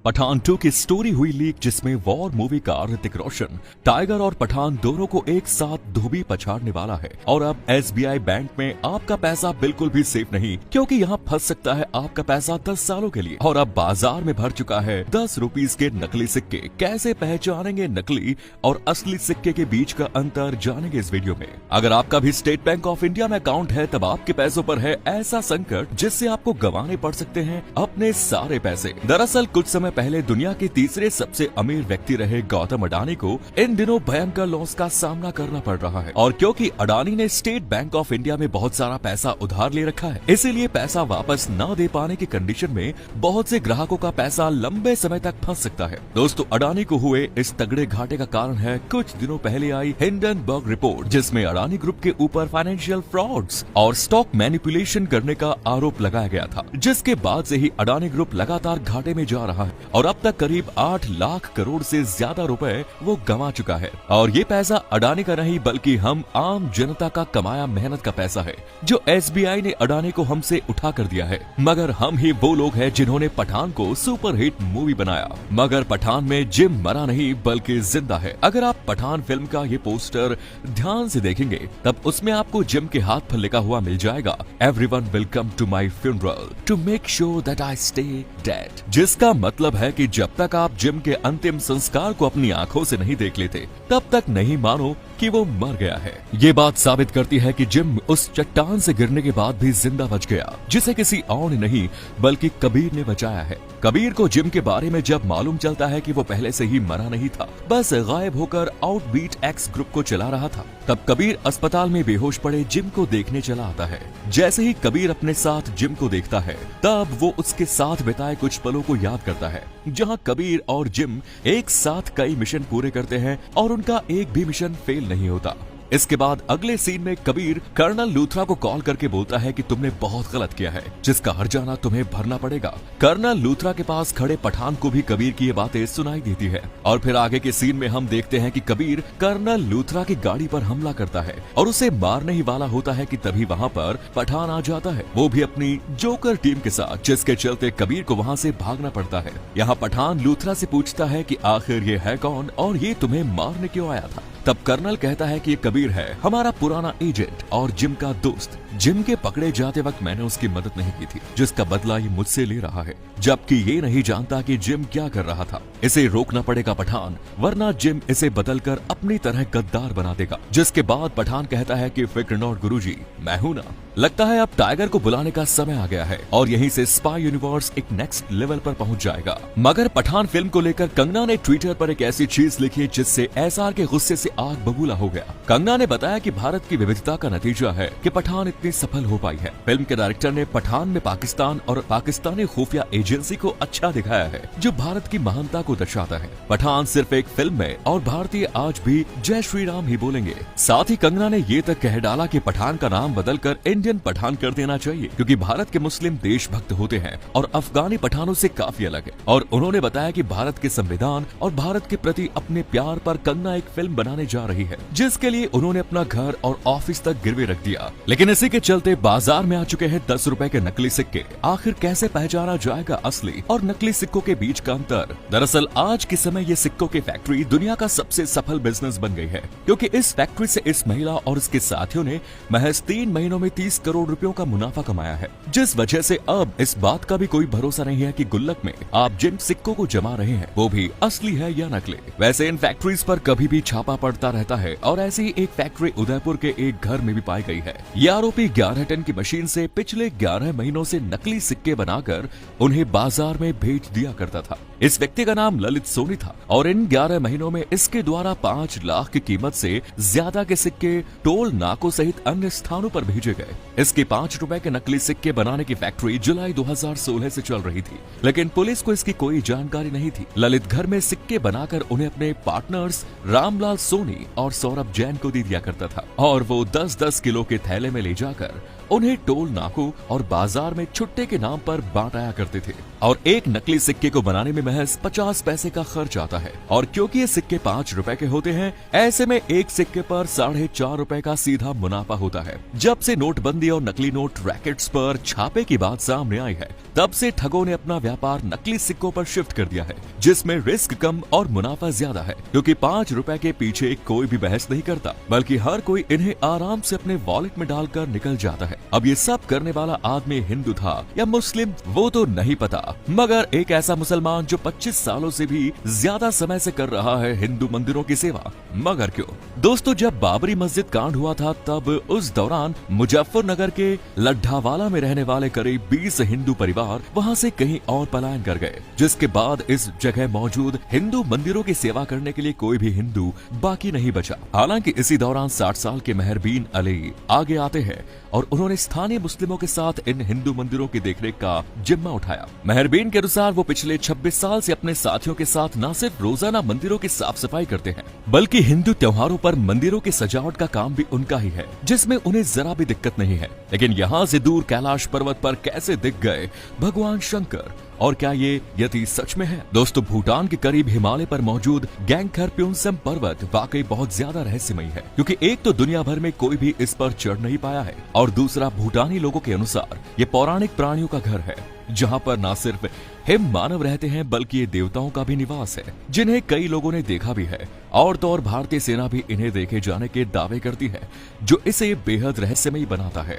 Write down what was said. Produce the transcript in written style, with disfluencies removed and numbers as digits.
पठान 2 की स्टोरी हुई लीक, जिसमें वॉर मूवी का ऋतिक रोशन टाइगर और पठान दोनों को एक साथ धोबी पछाड़ने वाला है। और अब SBI बैंक में आपका पैसा बिल्कुल भी सेफ नहीं, क्योंकि यहाँ फंस सकता है आपका पैसा 10 सालों के लिए। और अब बाजार में भर चुका है 10 रुपीस के नकली सिक्के। कैसे पहचानेंगे नकली और असली सिक्के के बीच का अंतर, जानेंगे इस वीडियो में। अगर आपका भी स्टेट बैंक ऑफ इंडिया में अकाउंट है, तब आपके पैसों पर है ऐसा संकट जिससे आपको गंवाने पड़ सकते हैं अपने सारे पैसे। दरअसल कुछ समय पहले दुनिया के तीसरे सबसे अमीर व्यक्ति रहे गौतम अडानी को इन दिनों भयंकर लॉस का सामना करना पड़ रहा है। और क्योंकि अडानी ने स्टेट बैंक ऑफ इंडिया में बहुत सारा पैसा उधार ले रखा है, इसीलिए पैसा वापस न दे पाने की कंडीशन में बहुत से ग्राहकों का पैसा लंबे समय तक फंस सकता है। दोस्तों, अडानी को हुए इस तगड़े घाटे का कारण है कुछ दिनों पहले आई हिंडनबर्ग रिपोर्ट, जिसमें अडानी ग्रुप के ऊपर फाइनेंशियल फ्रॉड्स और स्टॉक मैनिपुलेशन करने का आरोप लगाया गया था, जिसके बाद से ही अडानी ग्रुप लगातार घाटे में जा रहा है और अब तक करीब 8 लाख करोड़ से ज्यादा रुपए वो गंवा चुका है। और ये पैसा अडानी का नहीं, बल्कि हम आम जनता का कमाया मेहनत का पैसा है, जो SBI ने अडानी को हमसे उठा कर दिया है। मगर हम ही वो लोग हैं जिन्होंने पठान को सुपरहिट मूवी बनाया। मगर पठान में जिम मरा नहीं, बल्कि जिंदा है। अगर आप पठान फिल्म का ये पोस्टर ध्यान से देखेंगे, तब उसमें आपको जिम के हाथ पर लिखा हुआ मिल जाएगा, everyone will come to my funeral to make sure that I stay dead. जिसका मतलब है कि जब तक आप जिम के अंतिम संस्कार को अपनी आंखों से नहीं देख लेते, तब तक नहीं मानो कि वो मर गया है। ये बात साबित करती है कि जिम उस चट्टान से गिरने के बाद भी जिंदा बच गया, जिसे किसी और ने नहीं बल्कि कबीर ने बचाया है। कबीर को जिम के बारे में जब मालूम चलता है कि वो पहले से ही मरा नहीं था, बस गायब होकर आउटबीट एक्स ग्रुप को चला रहा था, तब कबीर अस्पताल में बेहोश पड़े जिम को देखने चला आता है। जैसे ही कबीर अपने साथ जिम को देखता है, तब वो उसके साथ बिताए कुछ पलों को याद करता है, जहां कबीर और जिम एक साथ कई मिशन पूरे करते हैं और उनका एक भी मिशन फेल नहीं होता। इसके बाद अगले सीन में कबीर कर्नल लूथरा को कॉल करके बोलता है कि तुमने बहुत गलत किया है, जिसका हर्जाना तुम्हें भरना पड़ेगा। कर्नल लूथरा के पास खड़े पठान को भी कबीर की ये बातें सुनाई देती है। और फिर आगे के सीन में हम देखते हैं कि कबीर कर्नल लूथरा की गाड़ी पर हमला करता है और उसे मारने ही वाला होता है कि तभी वहाँ पर पठान आ जाता है, वो भी अपनी जोकर टीम के साथ, जिसके चलते कबीर को वहाँ से भागना पड़ता है। यहाँ पठान लूथरा से पूछता है कि आखिर ये है कौन और ये तुम्हें मारने क्यों आया था। तब कर्नल कहता है कि ये कबीर है, हमारा पुराना एजेंट और जिम का दोस्त। जिम के पकड़े जाते वक्त मैंने उसकी मदद नहीं की थी, जिसका बदला ये मुझसे ले रहा है, जबकि ये नहीं जानता कि जिम क्या कर रहा था। इसे रोकना पड़ेगा पठान, वरना जिम इसे बदलकर अपनी तरह गद्दार बना देगा। जिसके बाद पठान कहता है कि फिक्र नॉट गुरुजी, मैं हूं ना। लगता है अब टाइगर को बुलाने का समय आ गया है और यहीं से स्पाई यूनिवर्स एक नेक्स्ट लेवल पर पहुंच जाएगा। मगर पठान फिल्म को लेकर कंगना ने ट्विटर पर एक ऐसी चीज लिखी जिससे SR के गुस्से से आग बबूला हो गया। कंगना ने बताया कि भारत की विविधता का नतीजा है कि पठान इतनी सफल हो पाई है। फिल्म के डायरेक्टर ने पठान में पाकिस्तान और पाकिस्तानी खुफिया एजेंसी को अच्छा दिखाया है, जो भारत की महानता को दर्शाता है। पठान सिर्फ एक फिल्म में और भारतीय आज भी जय श्री राम ही बोलेंगे। साथ ही कंगना ने ये तक कह डाला कि पठान का नाम बदलकर इंडियन पठान कर देना चाहिए, क्योंकि भारत के मुस्लिम देशभक्त होते हैं और अफगानी पठानों से काफी अलग है। और उन्होंने बताया कि भारत के संविधान और भारत के प्रति अपने प्यार पर कंगना एक फिल्म बनाने जा रही है, जिसके लिए उन्होंने अपना घर और ऑफिस तक गिरवे रख दिया। लेकिन इसी के चलते बाजार में आ चुके हैं 10 रुपए के नकली सिक्के। आखिर कैसे पहचाना जाएगा असली और नकली सिक्कों के बीच का अंतर? दरअसल आज के समय ये सिक्कों की फैक्ट्री दुनिया का सबसे सफल बिजनेस बन गई है, क्योंकि इस फैक्ट्री से इस महिला और इसके साथियों ने महज 3 महीनों में 30 करोड़ रुपयों का मुनाफा कमाया है। जिस वजह से अब इस बात का भी कोई भरोसा नहीं है कि गुल्लक में आप जिन सिक्कों को जमा रहे हैं वो भी असली है या नकली। वैसे इन फैक्ट्रीज पर कभी भी छापा पड़ता रहता है और ऐसी ही एक फैक्ट्री उदयपुर के एक घर में भी पाई गई है। ये आरोपी 11 टन की मशीन से पिछले 11 महीनों से नकली सिक्के बनाकर उन्हें बाजार में भेज दिया करता था। इस व्यक्ति का नाम ललित सोनी था और इन 11 महीनों में इसके द्वारा 5 लाख की कीमत से ज्यादा के सिक्के टोल नाकों सहित अन्य स्थानों पर भेजे गए। इसके 5 रुपए के नकली सिक्के बनाने की फैक्ट्री जुलाई 2016 से चल रही थी, लेकिन पुलिस को इसकी कोई जानकारी नहीं थी। ललित घर में सिक्के बनाकर उन्हें अपने पार्टनर्स रामलाल सोनी और सौरभ जैन को दे दिया करता था और वो 10-10 किलो के थैले में ले जाकर उन्हें टोल नाकों और बाजार में छुट्टे के नाम पर बांटाया करते थे और एक नकली सिक्के को बनाने में महज 50 पैसे का खर्च आता है। और क्योंकि ये सिक्के 5 रुपए के होते हैं, ऐसे में एक सिक्के पर 4.5 रुपए का सीधा मुनाफा होता है। जब से नोटबंदी और नकली नोट रैकेट्स पर छापे की बात सामने आई है, तब से ठगों ने अपना व्यापार नकली सिक्कों पर शिफ्ट कर दिया है, जिसमें रिस्क कम और मुनाफा ज्यादा है। क्योंकि 5 रुपए के पीछे कोई भी बहस नहीं करता, बल्कि हर कोई इन्हें आराम से अपने वॉलेट में डालकर निकल जाता है। अब ये सब करने वाला आदमी हिंदू था या मुस्लिम, वो तो नहीं पता, मगर एक ऐसा मुसलमान जो 25 सालों से भी ज्यादा समय से कर रहा है हिंदू मंदिरों की सेवा। मगर क्यों? दोस्तों, जब बाबरी मस्जिद कांड हुआ था, तब उस दौरान मुजफ्फरनगर के लड्ढावाला में रहने वाले करीब 20 हिंदू परिवार वहां से कहीं और पलायन कर गए, जिसके बाद इस जगह मौजूद हिंदू मंदिरों की सेवा करने के लिए कोई भी हिंदू बाकी नहीं बचा। हालांकि इसी दौरान 60 साल के मेहरबीन अली आगे आते हैं और उन्होंने स्थानीय मुस्लिमों के साथ इन हिंदू मंदिरों की देखरेख का जिम्मा उठाया। मेहरबीन के अनुसार वो पिछले 26 साल से अपने साथियों के साथ न सिर्फ रोजाना मंदिरों की साफ सफाई करते हैं, बल्कि हिंदू त्योहारों पर मंदिरों की सजावट का काम भी उनका ही है, जिसमें उन्हें जरा भी दिक्कत नहीं है। लेकिन यहाँ से दूर कैलाश पर्वत पर कैसे दिख गए भगवान शंकर, और क्या ये यति सच में है? दोस्तों, भूटान के करीब हिमालय पर मौजूद गैंगखर प्योंगसम पर्वत वाकई बहुत ज्यादा रहस्यमयी है, क्योंकि एक तो दुनिया भर में कोई भी इस पर चढ़ नहीं पाया है, और दूसरा भूटानी लोगों के अनुसार ये पौराणिक प्राणियों का घर है, जहाँ पर न सिर्फ हिम मानव रहते हैं, बल्कि ये देवताओं का भी निवास है, जिन्हें कई लोगों ने देखा भी है। और तो और भारतीय सेना भी इन्हें देखे जाने के दावे करती है, जो इसे बेहद रहस्यमयी बनाता है।